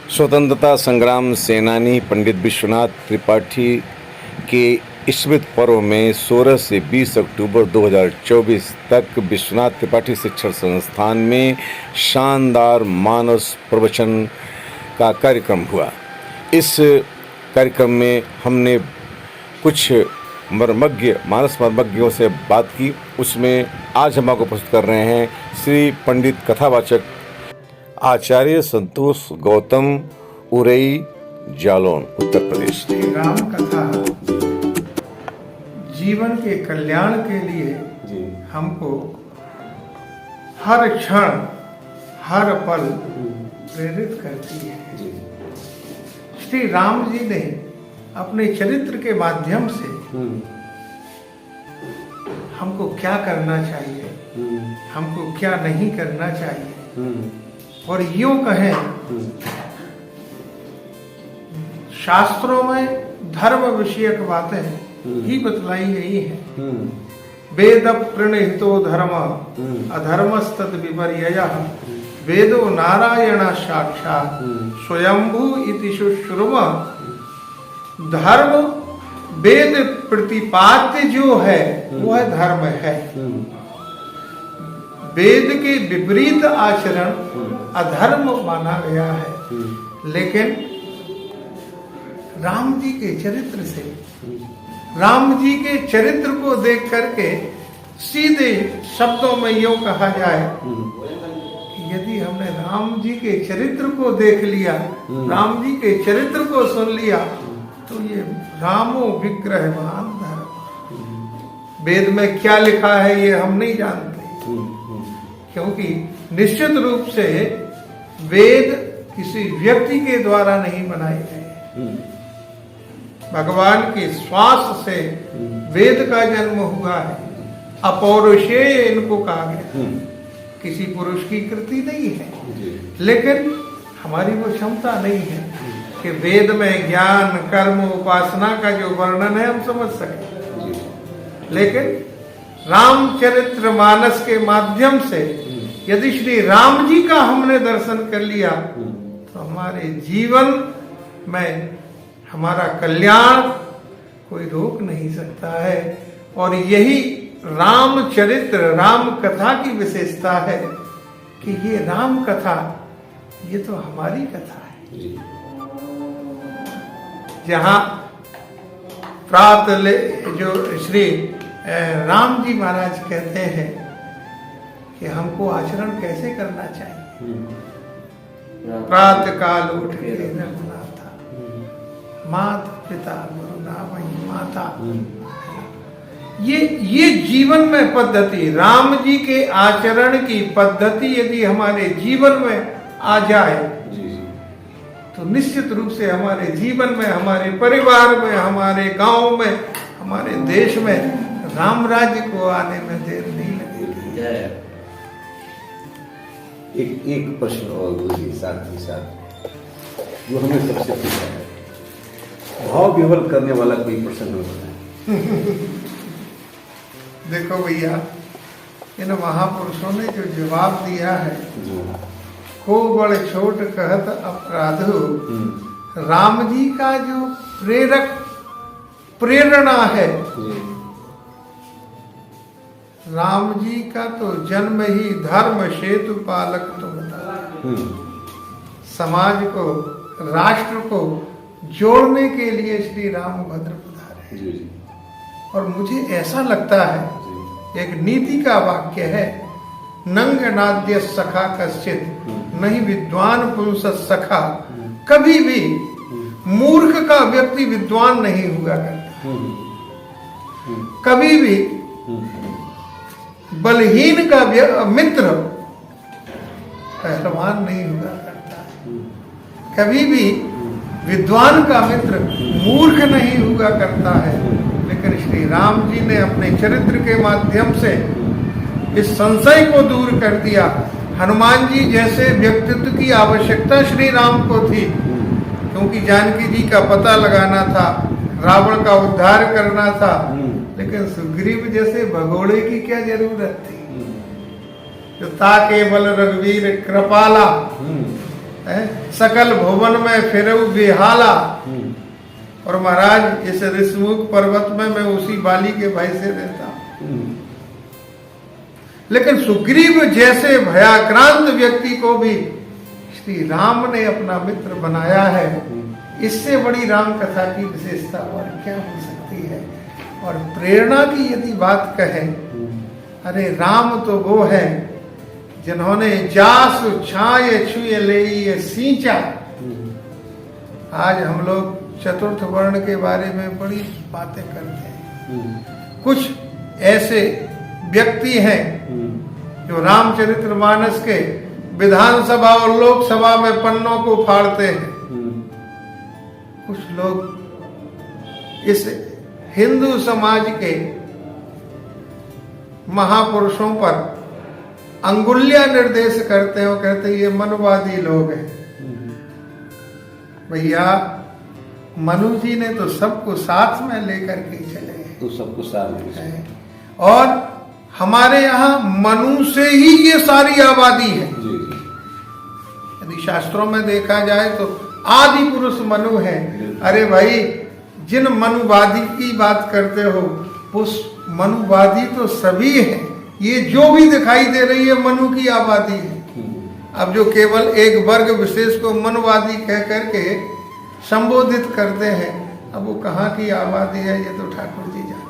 स्वतंत्रता संग्राम सेनानी पंडित विश्वनाथ त्रिपाठी के स्मृति पर्व में 16 से 20 अक्टूबर 2024 तक विश्वनाथ त्रिपाठी शिक्षण संस्थान में शानदार मानस प्रवचन का कार्यक्रम हुआ। इस कार्यक्रम में हमने कुछ मानस मर्मज्ञों से बात की। उसमें आज हम आपको प्रस्तुत कर रहे हैं श्री पंडित कथावाचक आचार्य संतोष गौतम, उरई, जालौन, उत्तर प्रदेश। राम कथा जीवन के कल्याण के लिए हमको हर क्षण हर पल प्रेरित करती है। श्री राम जी ने अपने चरित्र के माध्यम से हमको क्या करना चाहिए, हमको क्या नहीं करना चाहिए, और यूं कहें शास्त्रों में धर्म विषयक बातें ही बतलाई गई हैं। वेद प्रणहितो धर्म अधर्मस्तद विपर्ययः वेदो नारायण साक्षात् स्वयंभू इति शुश्रुम। धर्म वेद प्रतिपाद्य जो है वह धर्म है। वेद के विपरीत आचरण अधर्म माना गया है। लेकिन राम जी के चरित्र से, राम जी के चरित्र को देख करके सीधे शब्दों में यूं कहा जाए कि यदि हमने राम जी के चरित्र को देख लिया, राम जी के चरित्र को सुन लिया, तो ये रामो विग्रहवान धर्म। वेद में क्या लिखा है ये हम नहीं जानते, क्योंकि निश्चित रूप से वेद किसी व्यक्ति के द्वारा नहीं बनाए गए। भगवान के श्वास से वेद का जन्म हुआ है। अपौरुषेय इनको कहा गया, किसी पुरुष की कृति नहीं है। लेकिन हमारी वो क्षमता नहीं है कि वेद में ज्ञान, कर्म, उपासना का जो वर्णन है हम समझ सकें। लेकिन रामचरित्र मानस के माध्यम से यदि श्री राम जी का हमने दर्शन कर लिया तो हमारे जीवन में हमारा कल्याण कोई रोक नहीं सकता है। और यही रामचरित्र, राम कथा की विशेषता है कि ये राम कथा, ये तो हमारी कथा है। जहाँ प्रातः जो श्री राम जी महाराज कहते हैं कि हमको आचरण कैसे करना चाहिए। प्रातः काल उठ के रघुनाथा, माता पिता गुरु नामहि माता। ये जीवन में पद्धति, राम जी के आचरण की पद्धति यदि हमारे जीवन में आ जाए तो निश्चित रूप से हमारे जीवन में, हमारे परिवार में, हमारे गांव में, हमारे देश में राम राज्य को आने में देर नहीं लगेगी। एक प्रश्न और गुरुजी साथ ही साथ जो हमें सबसे पूछा है, भाव विवल करने वाला कोई प्रश्न होता है। देखो भैया, इन महापुरुषों ने जो जवाब दिया है, को बड़ छोट कहत अपराधो, राम जी का जो प्रेरणा है, राम जी का तो जन्म ही धर्म सेतु पालक तो बता, समाज को, राष्ट्र को जोड़ने के लिए श्री रामभद्र पधारे। और मुझे ऐसा लगता है, एक नीति का वाक्य है, नंग नाद्य सखा कश्चित नहीं विद्वान पुरुष सखा। कभी भी मूर्ख का व्यक्ति विद्वान नहीं हुआ करता, कभी भी बलहीन का मित्र पहलवान नहीं हुआ करता, कभी भी विद्वान का मित्र मूर्ख नहीं हुआ करता है। लेकिन श्री राम जी ने अपने चरित्र के माध्यम से इस संशय को दूर कर दिया। हनुमान जी जैसे व्यक्तित्व की आवश्यकता श्री राम को थी, क्योंकि जानकी जी का पता लगाना था, रावण का उद्धार करना था। लेकिन सुग्रीव जैसे भगोड़े की क्या जरूरत थी, जो ताके बल रघुवीर कृपाला, सकल भुवन में फिरऊ बेहाला। और महाराज इस ऋषमुख पर्वत में मैं उसी बाली के भय से रहता हूं। लेकिन सुग्रीव जैसे भयाक्रांत व्यक्ति को भी श्री राम ने अपना मित्र बनाया है। इससे बड़ी राम कथा की विशेषता और क्या हो सकती है। और प्रेरणा की यदि बात कहें, अरे राम तो वो है जिन्होंने जास छाए छुए ले ये सींचा। आज हम लोग चतुर्थ वर्ण के बारे में बड़ी बातें करते हैं। कुछ ऐसे व्यक्ति हैं जो रामचरितमानस के विधानसभा और लोकसभा में पन्नों को फाड़ते हैं। कुछ लोग इस हिंदू समाज के महापुरुषों पर अंगुलियां निर्देश करते हैं और कहते हैं ये मनवादी लोग हैं। भैया मनु जी ने तो सबको साथ में लेकर के चले, तो सबको साथ में। और हमारे यहाँ मनु से ही ये सारी आबादी है। यदि शास्त्रों में देखा जाए तो आदि पुरुष मनु है। अरे भाई, जिन मनुवादी की बात करते हो उस मनुवादी तो सभी है। ये जो भी दिखाई दे रही है मनु की आबादी है। अब जो केवल एक वर्ग विशेष को मनुवादी कह करके संबोधित करते हैं, अब वो कहाँ की आबादी है ये तो ठाकुर जी जाने।